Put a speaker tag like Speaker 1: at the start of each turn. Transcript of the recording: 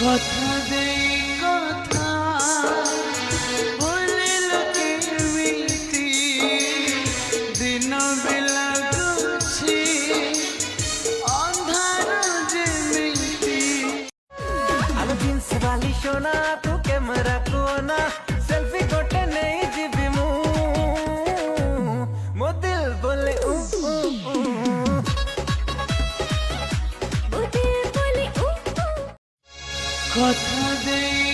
Speaker 1: কথা দেই কথা বলে লোকে মিতি দিন বেলা গুছি অন্ধার যেমিতি
Speaker 2: আলো জিন্স वाली সোনা তু ক্যামেরা কোনা সেলফি কোটে নেই জিবি মু মো দিল বলে উ
Speaker 1: কথা দেই